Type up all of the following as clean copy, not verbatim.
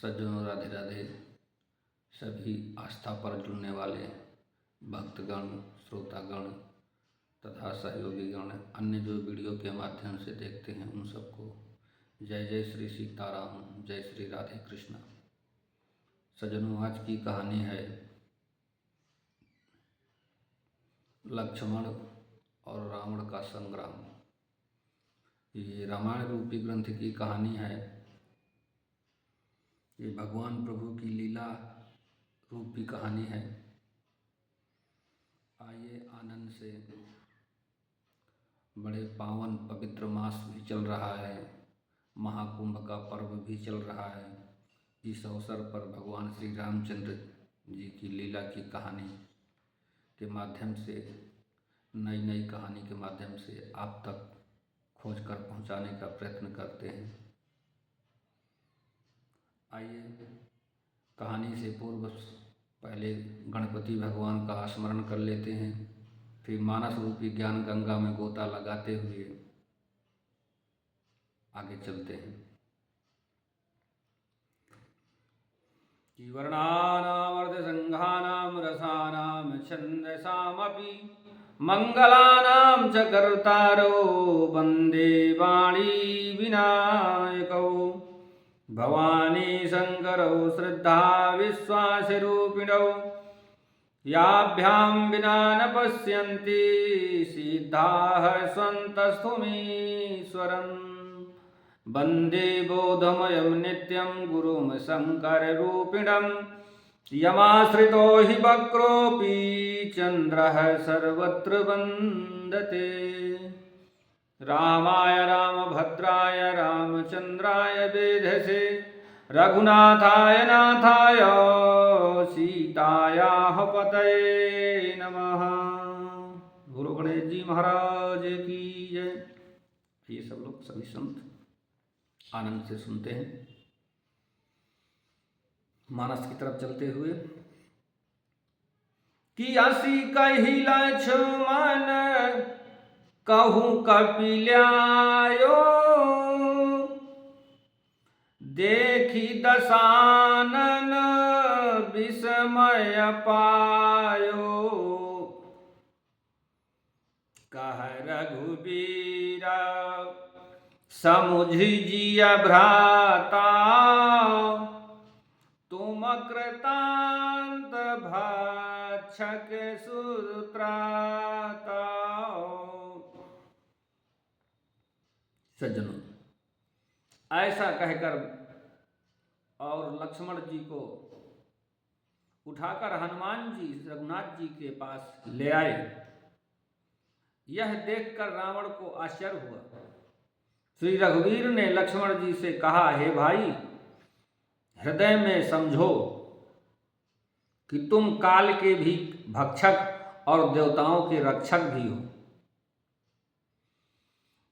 सज्जनों, राधे राधे। सभी आस्था पर जुड़ने वाले भक्तगण, श्रोतागण तथा सहयोगीगण अन्य जो वीडियो के माध्यम से देखते हैं उन सबको जय जय श्री सीताराम, जय श्री राधे कृष्ण। सज्जनों, आज की कहानी है लक्ष्मण और रावण का संग्राम। ये रामायण रूपी ग्रंथ की कहानी है। ये भगवान प्रभु की लीला रूपी कहानी है। आइए आनंद से, बड़े पावन पवित्र मास भी चल रहा है, महाकुंभ का पर्व भी चल रहा है। इस अवसर पर भगवान श्री रामचंद्र जी की लीला की कहानी के माध्यम से, नई नई कहानी के माध्यम से आप तक खोज कर पहुंचाने का प्रयत्न करते हैं। आइए कहानी से पूर्व पहले गणपति भगवान का स्मरण कर लेते हैं, फिर मानस रूपी ज्ञान गंगा में गोता लगाते हुए आगे चलते हैं। वर्णनामर्धसंघानां रसानां छन्दसामपि मंगलानां च कर्तारो वन्दे वाणी विनायकौ भवानी शंकरौ श्रद्धा विश्वासरूपिणौ याभ्यां विना न पश्यन्ति सिद्धाः स्वन्तस्थुमीश्वरम् वन्दे बोधमयं नित्यं गुरुं शङ्कररूपिणं यमाश्रितो हि वक्रोऽपि चन्द्रः सर्वत्र वन्दते। रामाय रामभद्राय रामचन्द्राय वेधसे रघुनाथाय नाथाय सीतायाः पतये नमः। गुरु गणेश जी महाराज की जय। ये सब लोग, सभी संत आनंद से सुनते हैं। मानस की तरफ चलते हुए कि असी कही लक्ष्मण कहूँ कपिल्यायो देखी दशानन विस्मय पायो कह रघुबीरा समुझि जिया भ्राता तुम कृतांत भक्षक सुत्राता। सज्जनों, ऐसा कहकर और लक्ष्मण जी को उठाकर हनुमान जी रघुनाथ जी के पास ले आए। यह देखकर रावण को आश्चर्य हुआ। श्री रघुवीर ने लक्ष्मण जी से कहा, हे भाई, हृदय में समझो कि तुम काल के भी भक्षक और देवताओं के रक्षक भी हो।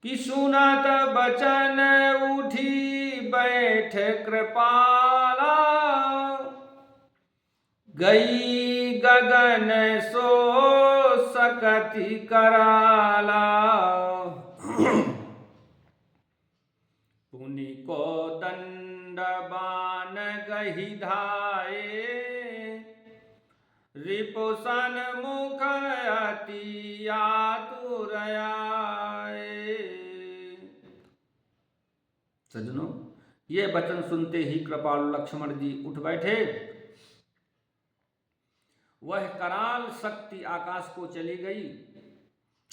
कि सुनत बचन उठी बैठ कृपाला गई गगन सो सकति कराला पुनि को दंड बाण गही धाये रिपुसन मुख अति आतुर आए। सज्जनों, ये वचन सुनते ही कृपालु लक्ष्मण जी उठ बैठे। वह कराल शक्ति आकाश को चली गई।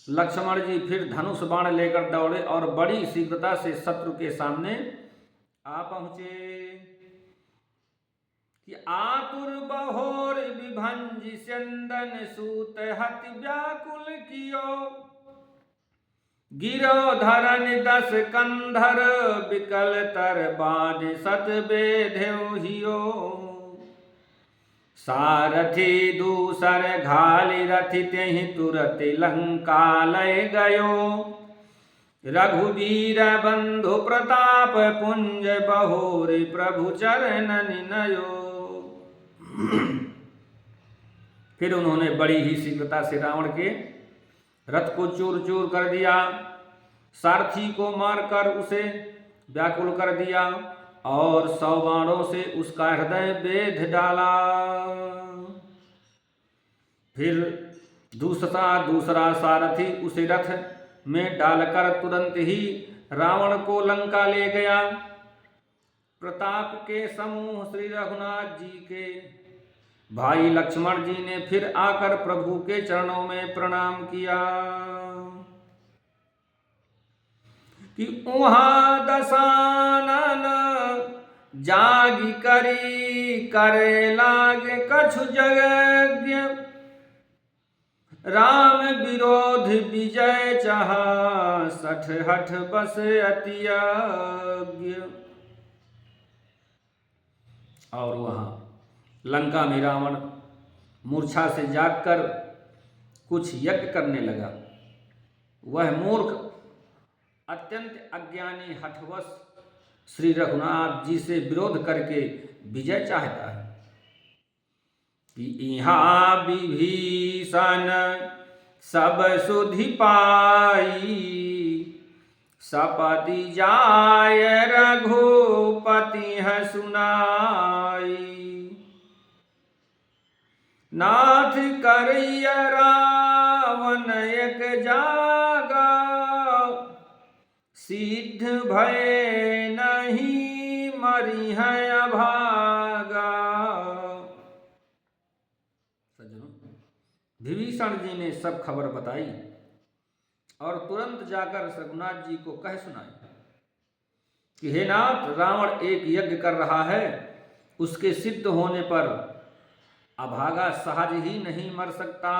लक्ष्मण जी फिर धनुष बाण लेकर दौड़े और बड़ी शीघ्रता से शत्रु के सामने आ पहुंचे। कि आतुर बहोर विभंज चंदन सूत हति व्याकुल कियो गिरो धरन दस कंधर विकल तर बाध सत बेधो हियो सारथी दूसर घाली रथि तेहि तुरत लंका लय गयो रघुवीर बंधु प्रताप पुंज बहोर प्रभु चरणन नयो। फिर उन्होंने बड़ी ही शीघ्रता से रावण के रथ को चूर चूर कर दिया, सारथी को मारकर उसे व्याकुल कर दिया और 100 बाणों से उसका हृदय बेध डाला। फिर दूसरा सारथी उसे रथ में डालकर तुरंत ही रावण को लंका ले गया। प्रताप के समूह श्री रघुनाथ जी के भाई लक्ष्मण जी ने फिर आकर प्रभु के चरणों में प्रणाम किया कि वहाँ दशानन जागी करी करे लागे कछु यज्ञ, राम विरोध विजय चाहा सठ हठ बस अति यज्ञ। और वहाँ लंका में रावण मूर्छा से जागकर कुछ यज्ञ करने लगा। वह मूर्ख अत्यंत अज्ञानी हठवश श्री रघुनाथ जी से विरोध करके विजय चाहता है कि यहाँ विभीषण सब सुधि पाई, सपति जाय रघुपति है सुनाई। नाथ करिय रावण एक जागा, सिद्ध भय नहीं मरी है अभागा। सज्जनों, विभीषण जी ने सब खबर बताई और तुरंत जाकर रघुनाथ जी को कह सुनाई कि हे नाथ, रावण एक यज्ञ कर रहा है, उसके सिद्ध होने पर अभागा सहज ही नहीं मर सकता।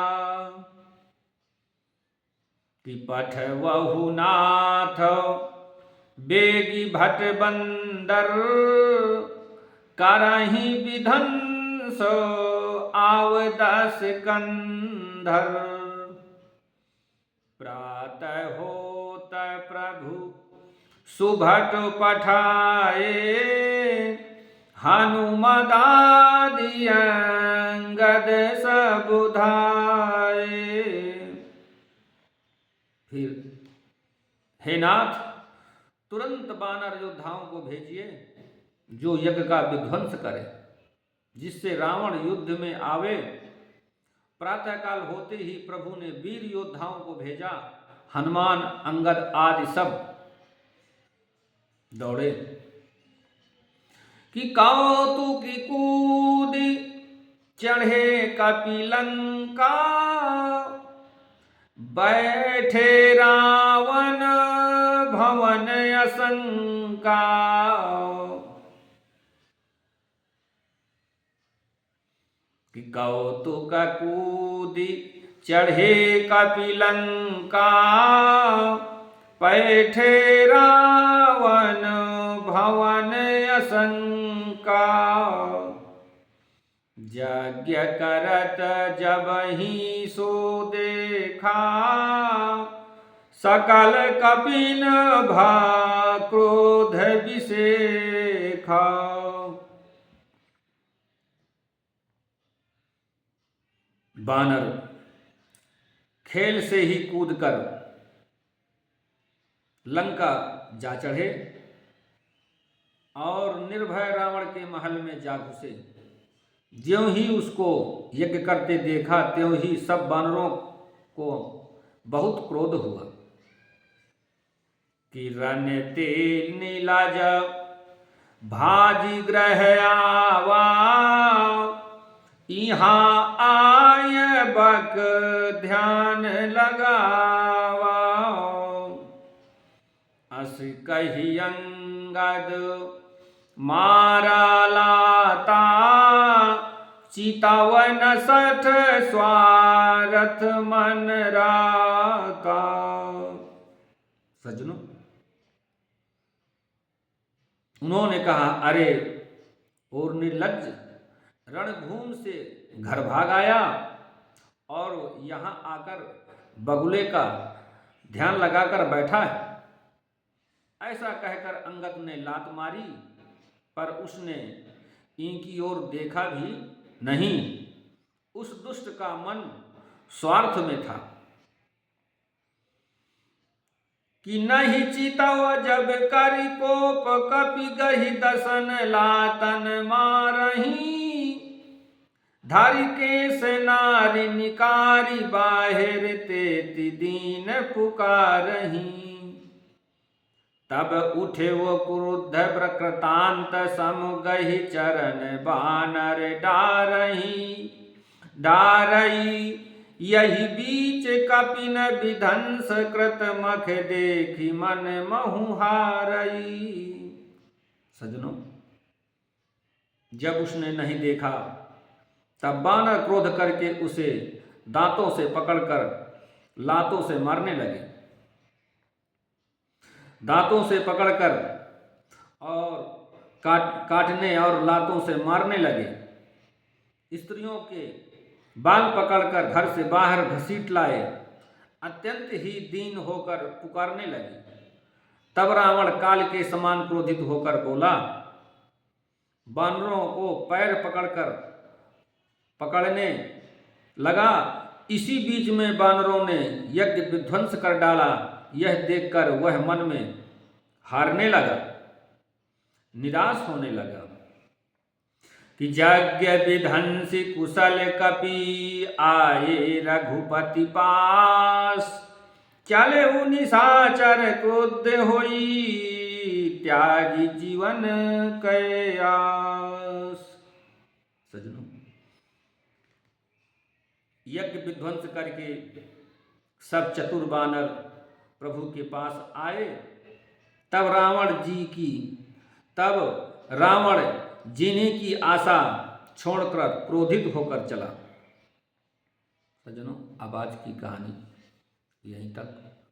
कि पठवहु नाथ बेगी भट बंदर, करहि विध्वंस आव 10 कंधर। प्रातः होत प्रभु सुभट पठाए, हनुमदादि अंगद सब उधाए। फिर हे नाथ, तुरंत वानर योद्धाओं को भेजिए जो यज्ञ का विध्वंस करे, जिससे रावण युद्ध में आवे। प्रातःकाल होते ही प्रभु ने वीर योद्धाओं को भेजा। हनुमान अंगद आदि सब दौड़े कि कौतुकी कूदी चढ़े कपिलंका, बैठे रावण भवन असंका। कि कौतुक कूदी चढ़े कपिलंका, बैठे रावण भवन असंका। यज्ञ करत जब ही सो देखा, सकल कपिन भा क्रोध विशेखा। बानर खेल से ही कूदकर लंका जा चढ़े और निर्भय रावण के महल में जा घुसे। ज्यों ही उसको यज्ञ करते देखा, त्यों ही सब बानरों को बहुत क्रोध हुआ कि रन तेल नीला जब भाजी ग्रह आवा, यहाँ आय बक ध्यान लगावा। अस कही अंगद मारा लाता, चितवन 60 स्वार्थ मन राता। सज्जनों, उन्होंने कहा, अरे और निर्लज्ज, रणभूमि से घर भाग आया और यहाँ आकर बगुले का ध्यान लगाकर बैठा है। ऐसा कहकर अंगद ने लात मारी, पर उसने इनकी ओर देखा भी नहीं। उस दुष्ट का मन स्वार्थ में था। कि नहीं चितव जब करि कोप कपि गहि दसन लातन मारही धरि केस नारि निकारी बाहिर तेति दीन पुकारही तब उठे वो क्रुद्ध प्रकृतांत सम गहि चरण बानर डारही यही बीच कपिन विध्वंस कृत मख देखी मन महुहारई। सजनों, जब उसने नहीं देखा तब बानर क्रोध करके उसे दांतों से पकड़कर लातों से मारने लगे। दांतों से पकड़कर और काटने और लातों से मारने लगे। स्त्रियों के बाल पकड़कर घर से बाहर घसीट लाए। अत्यंत ही दीन होकर पुकारने लगे। तब रावण काल के समान क्रोधित होकर बोला, बानरों को पैर पकड़ने लगा। इसी बीच में बानरों ने यज्ञ विध्वंस कर डाला। यह देखकर वह मन में हारने लगा, निराश होने लगा कि यज्ञ विध्वंसी कुशल कपि आए रघुपति पास चले निशाचर क्रोध होई त्यागी जीवन कयास। सजनों, यज्ञ विध्वंस करके सब चतुर बानर प्रभु के पास आए। तब रावण जीने की आशा छोड़कर क्रोधित होकर चला। सज्जनों, अब आज की कहानी यहीं तक।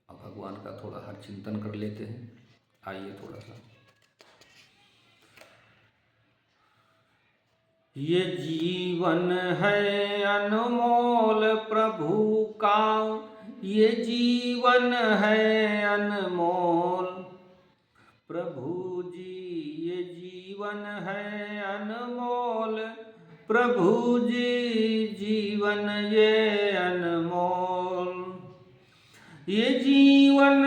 अब भगवान का थोड़ा हर चिंतन कर लेते हैं। आइए थोड़ा सा। ये जीवन है अनमोल प्रभु का, ये जीवन है अनमोल प्रभु जी, ये जीवन है अनमोल प्रभु जी, जीवन ये अनमोल। ये जीवन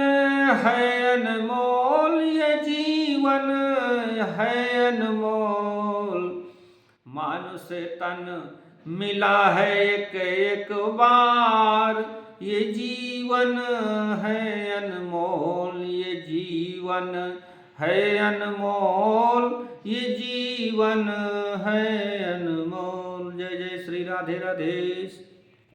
है अनमोल, ये जीवन है अनमोल। मानुष तन मिला है एक एक बार, ये जीवन है अनमोल, ये जीवन है अनमोल, ये जीवन है अनमोल। जय जय श्री राधे राधे।